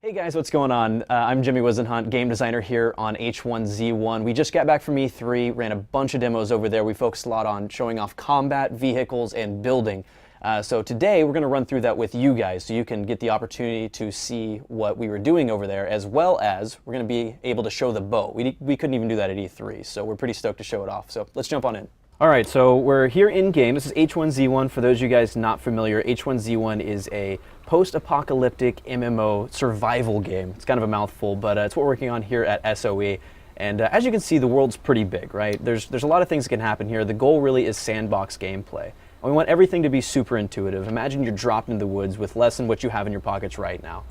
Hey guys, what's going on? I'm Jimmy Whisenhunt, game designer here on H1Z1. We just got back from E3, ran a bunch of demos over there. We focused a lot on showing off combat, vehicles, and building. So today we're going to run through that with you guys so you can get the opportunity to see what we were doing over there, as well as we're going to be able to show the bow. We couldn't even do that at E3, so we're pretty stoked to show it off. So let's jump on in. All right, so we're here in game. This is H1Z1. For those of you guys not familiar, H1Z1 is a post-apocalyptic MMO survival game. It's kind of a mouthful, but it's what we're working on here at SOE. And as you can see, the world's pretty big, right? There's a lot of things that can happen here. The goal really is sandbox gameplay. And we want everything to be super intuitive. Imagine you're dropped into the woods with less than what you have in your pockets right now.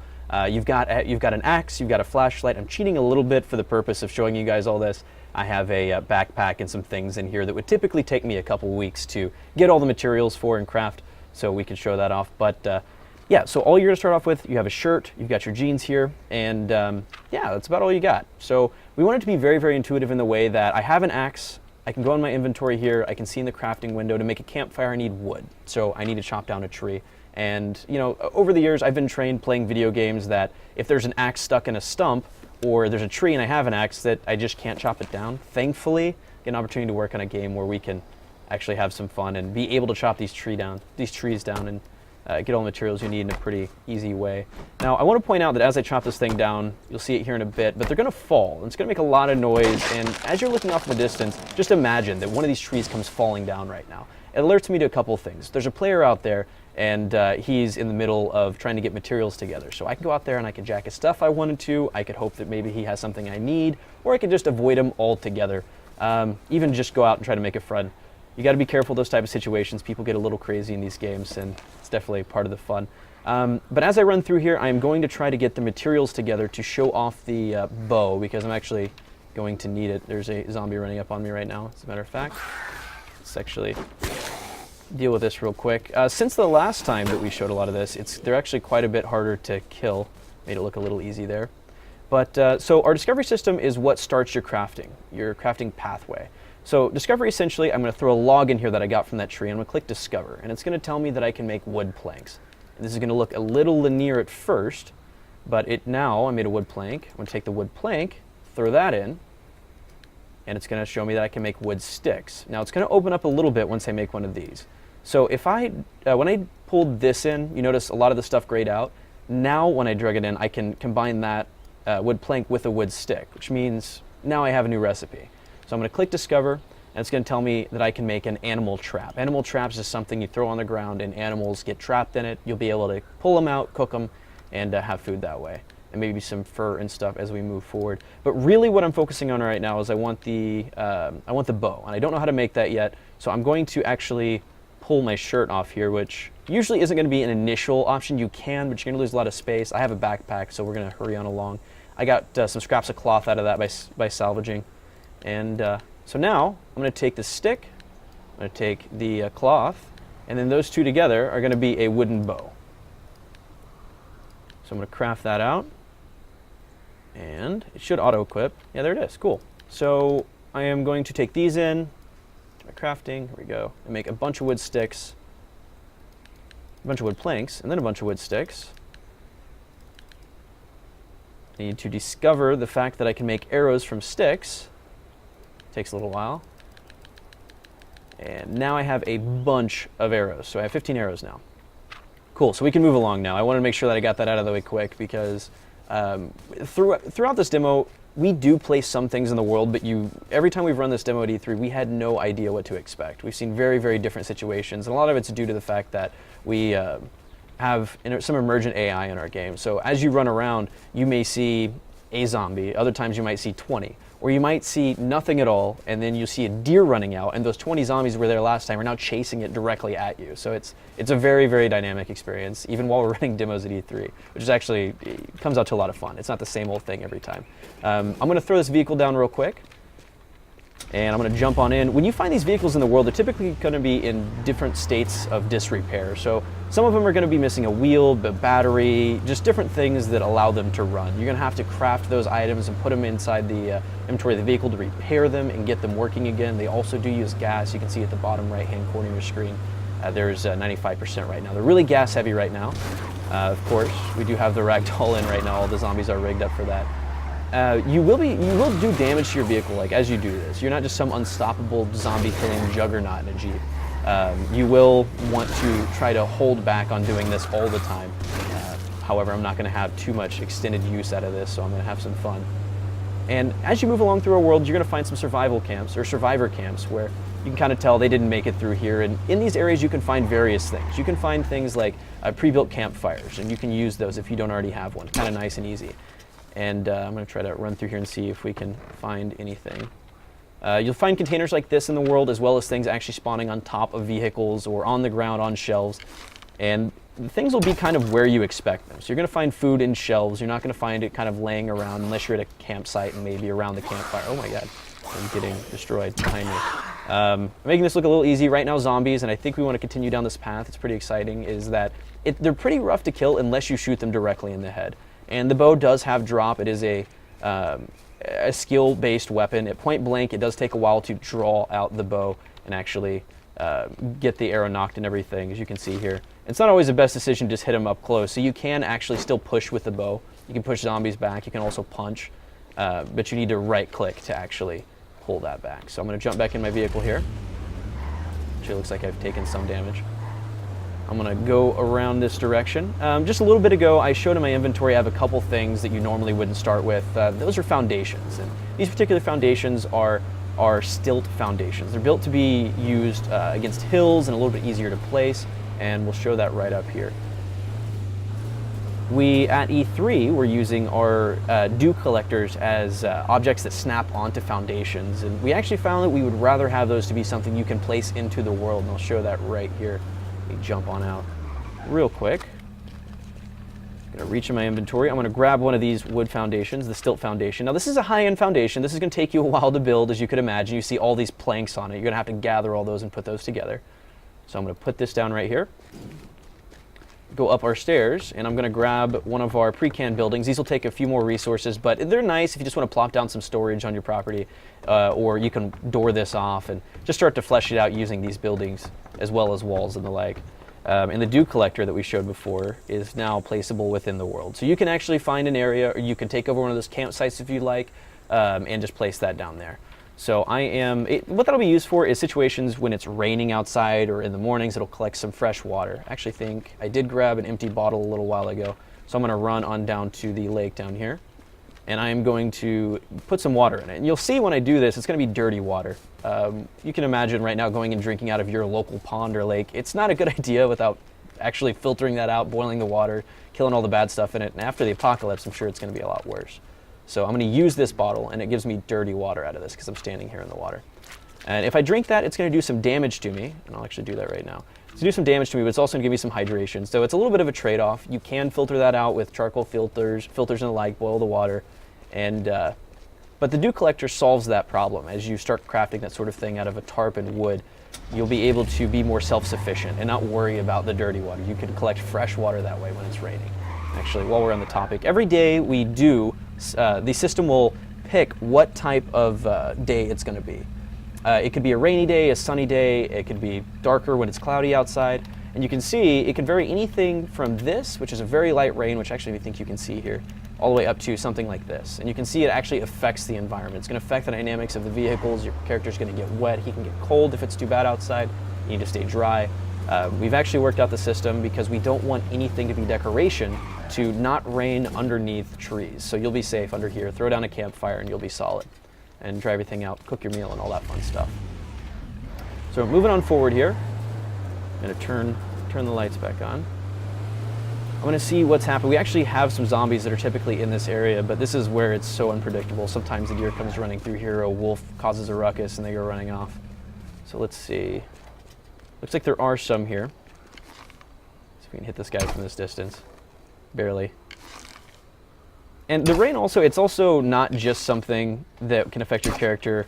You've got an axe, you've got a flashlight. I'm cheating a little bit for the purpose of showing you guys all this. I have a backpack and some things in here that would typically take me a couple weeks to get all the materials for and craft, so we can show that off. But yeah, so all you're going to start off with, you have a shirt, you've got your jeans here, and yeah, that's about all you got. So we want it to be very, very intuitive in the way that I have an axe, I can go in my inventory here, I can see in the crafting window to make a campfire I need wood, so I need to chop down a tree. And you know, over the years I've been trained playing video games that if there's an axe stuck in a stump, or there's a tree and I have an axe that I just can't chop it down. Thankfully, get an opportunity to work on a game where we can actually have some fun and be able to chop these trees down and get all the materials you need in a pretty easy way. Now, I want to point out that as I chop this thing down, you'll see it here in a bit, but they're going to fall. And it's going to make a lot of noise, and as you're looking off in the distance, just imagine that one of these trees comes falling down right now. It alerts me to a couple of things. There's a player out there, and he's in the middle of trying to get materials together. So I can go out there and I can jack his stuff if I wanted to. I could hope that maybe he has something I need, or I could just avoid him altogether. Even just go out and try to make a friend. You got to be careful of those type of situations. People get a little crazy in these games, and it's definitely part of the fun. But as I run through here, I'm going to try to get the materials together to show off the bow, because I'm actually going to need it. There's a zombie running up on me right now, as a matter of fact. Let's actually deal with this real quick. Since the last time that we showed a lot of this, they're actually quite a bit harder to kill. Made it look a little easy there. But so our discovery system is what starts your crafting pathway. So discovery, essentially, I'm going to throw a log in here that I got from that tree, and I'm going to click discover, and it's going to tell me that I can make wood planks. And this is going to look a little linear at first, but now I made a wood plank. I'm going to take the wood plank, throw that in, and it's going to show me that I can make wood sticks. Now it's going to open up a little bit once I make one of these. So if when I pulled this in, you notice a lot of the stuff grayed out. Now when I drag it in, I can combine that wood plank with a wood stick, which means now I have a new recipe. So I'm going to click discover, and it's going to tell me that I can make an animal trap. Animal traps is something you throw on the ground and animals get trapped in it. You'll be able to pull them out, cook them, and have food that way. And maybe some fur and stuff as we move forward. But really what I'm focusing on right now is I want the bow, and I don't know how to make that yet, so I'm going to actually pull my shirt off here, which usually isn't going to be an initial option. You can, but you're going to lose a lot of space. I have a backpack, so we're going to hurry on along. I got some scraps of cloth out of that by salvaging. And so now I'm going to take the stick, I'm going to take the cloth, and then those two together are going to be a wooden bow. So I'm going to craft that out. And it should auto-equip. Yeah, there it is. Cool. So I am going to take these in to my crafting. Here we go. And make a bunch of wood sticks, a bunch of wood planks, and then a bunch of wood sticks. I need to discover the fact that I can make arrows from sticks. Takes a little while. And now I have a bunch of arrows. So I have 15 arrows now. Cool. So we can move along now. I wanted to make sure that I got that out of the way quick, because throughout this demo, we do place some things in the world, but every time we've run this demo at E3, we had no idea what to expect. We've seen very, very different situations, and a lot of it's due to the fact that we have some emergent AI in our game. So as you run around, you may see a zombie. Other times you might see 20. Or you might see nothing at all, and then you see a deer running out, and those 20 zombies were there last time are now chasing it directly at you. So it's a very, very dynamic experience, even while we're running demos at E3, which is actually, it comes out to a lot of fun. It's not the same old thing every time. I'm going to throw this vehicle down real quick, and I'm going to jump on in. When you find these vehicles in the world, they're typically going to be in different states of disrepair. So some of them are going to be missing a wheel, a battery, just different things that allow them to run. You're going to have to craft those items and put them inside the inventory of the vehicle to repair them and get them working again. They also do use gas. You can see at the bottom right-hand corner of your screen, there's 95% right now. They're really gas heavy right now. Of course, we do have the ragdoll in right now. All the zombies are rigged up for that. You will do damage to your vehicle like as you do this. You're not just some unstoppable zombie killing juggernaut in a Jeep. You will want to try to hold back on doing this all the time. However, I'm not going to have too much extended use out of this, so I'm going to have some fun. And as you move along through a world, you're going to find some survival camps or survivor camps where you can kind of tell they didn't make it through here. And in these areas, you can find various things. You can find things like pre-built campfires, and you can use those if you don't already have one. Kind of nice and easy. And I'm going to try to run through here and see if we can find anything. You'll find containers like this in the world, as well as things actually spawning on top of vehicles or on the ground on shelves. And things will be kind of where you expect them. So you're going to find food in shelves. You're not going to find it kind of laying around unless you're at a campsite and maybe around the campfire. Oh my god, I'm getting destroyed behind me. Making this look a little easy right now, zombies, and I think we want to continue down this path. It's pretty exciting, is that they're pretty rough to kill unless you shoot them directly in the head. And the bow does have drop. It is a skill-based weapon. At point blank, it does take a while to draw out the bow and actually get the arrow knocked and everything, as you can see here. It's not always the best decision to just hit them up close, so you can actually still push with the bow. You can push zombies back. You can also punch, but you need to right-click to actually pull that back. So I'm going to jump back in my vehicle here. Actually, looks like I've taken some damage. I'm going to go around this direction. Just a little bit ago, I showed in my inventory I have a couple things that you normally wouldn't start with. Those are foundations, and these particular foundations are stilt foundations. They're built to be used against hills and a little bit easier to place, and we'll show that right up here. We, at E3, were using our dew collectors as objects that snap onto foundations, and we actually found that we would rather have those to be something you can place into the world, and I'll show that right here. Let me jump on out real quick. I'm going to reach in my inventory. I'm going to grab one of these wood foundations, the stilt foundation. Now, this is a high-end foundation. This is going to take you a while to build, as you could imagine. You see all these planks on it. You're going to have to gather all those and put those together. So I'm going to put this down right here, go up our stairs, and I'm going to grab one of our pre-canned buildings. These will take a few more resources, but they're nice if you just want to plop down some storage on your property, or you can door this off and just start to flesh it out using these buildings as well as walls and the like. And the dew collector that we showed before is now placeable within the world. So you can actually find an area, or you can take over one of those campsites if you'd like, and just place that down there. So what that'll be used for is situations when it's raining outside, or in the mornings it'll collect some fresh water. I actually think I did grab an empty bottle a little while ago, so I'm going to run on down to the lake down here, and I am going to put some water in it. And you'll see when I do this, it's going to be dirty water. You can imagine right now going and drinking out of your local pond or lake. It's not a good idea without actually filtering that out, boiling the water, killing all the bad stuff in it, and after the apocalypse, I'm sure it's going to be a lot worse. So I'm going to use this bottle, and it gives me dirty water out of this because I'm standing here in the water. And if I drink that, it's going to do some damage to me, and I'll actually do that right now. It's going to do some damage to me, but it's also going to give me some hydration. So it's a little bit of a trade-off. You can filter that out with charcoal filters and the like, boil the water, and but the dew collector solves that problem. As you start crafting that sort of thing out of a tarp and wood, you'll be able to be more self-sufficient and not worry about the dirty water. You can collect fresh water that way when it's raining. Actually, while we're on the topic, every day we do, the system will pick what type of day it's going to be. It could be a rainy day, a sunny day, it could be darker when it's cloudy outside, and you can see it can vary anything from this, which is a very light rain, which actually I think you can see here, all the way up to something like this. And you can see it actually affects the environment. It's going to affect the dynamics of the vehicles. Your character's going to get wet. He can get cold if it's too bad outside. You need to stay dry. We've actually worked out the system because we don't want anything to be decoration to not rain underneath trees. So you'll be safe under here. Throw down a campfire and you'll be solid. And dry everything out, cook your meal and all that fun stuff. So moving on forward here, I'm going to turn the lights back on. I'm going to see what's happened. We actually have some zombies that are typically in this area, but this is where it's so unpredictable. Sometimes the deer comes running through here, a wolf causes a ruckus, and they go running off. So let's see. Looks like there are some here. See if we can hit this guy from this distance. Barely. And the rain also, it's also not just something that can affect your character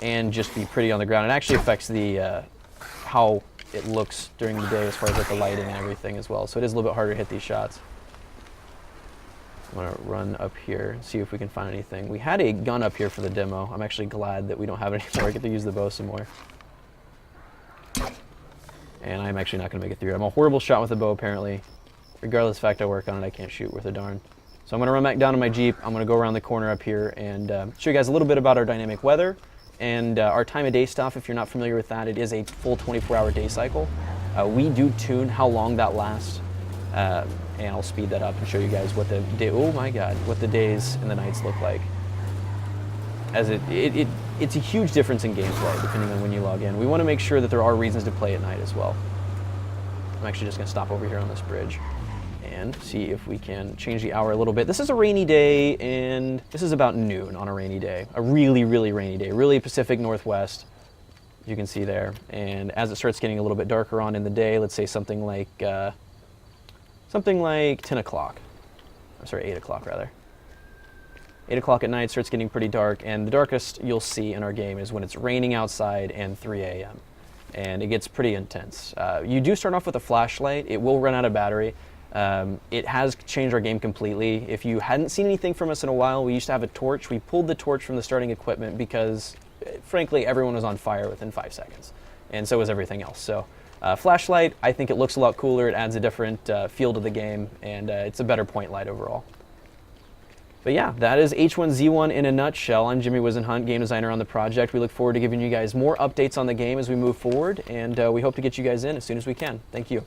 and just be pretty on the ground. It actually affects the how it looks during the day as far as like the lighting and everything as well. So it is a little bit harder to hit these shots. I'm going to run up here and see if we can find anything. We had a gun up here for the demo. I'm actually glad that we don't have it anymore. I get to use the bow some more. And I'm actually not going to make it through. I'm a horrible shot with the bow apparently. regardless of the fact I work on it, I can't shoot worth a darn. So I'm going to run back down to my Jeep. I'm going to go around the corner up here and show you guys a little bit about our dynamic weather and our time of day stuff. If you're not familiar with that, it is a full 24-hour day cycle. We do tune how long that lasts, and I'll speed that up and show you guys what the day, oh my god, what the days and the nights look like. As it's a huge difference in gameplay depending on when you log in. We want to make sure that there are reasons to play at night as well. I'm actually just going to stop over here on this bridge and see if we can change the hour a little bit. This is a rainy day, and this is about noon on a rainy day. A really, really rainy day. Really Pacific Northwest, you can see there. And as it starts getting a little bit darker on in the day, let's say something like 10 o'clock. Sorry, 8 o'clock rather. 8 o'clock at night starts getting pretty dark, and the darkest you'll see in our game is when it's raining outside and 3 a.m. And it gets pretty intense. You do start off with a flashlight. It will run out of battery. It has changed our game completely. If you hadn't seen anything from us in a while, we used to have a torch. We pulled the torch from the starting equipment because, frankly, everyone was on fire within 5 seconds. And so was everything else. So flashlight, I think it looks a lot cooler. It adds a different feel to the game, and it's a better point light overall. But yeah, that is H1Z1 in a nutshell. I'm Jimmy Whisenhunt, game designer on the project. We look forward to giving you guys more updates on the game as we move forward, and we hope to get you guys in as soon as we can. Thank you.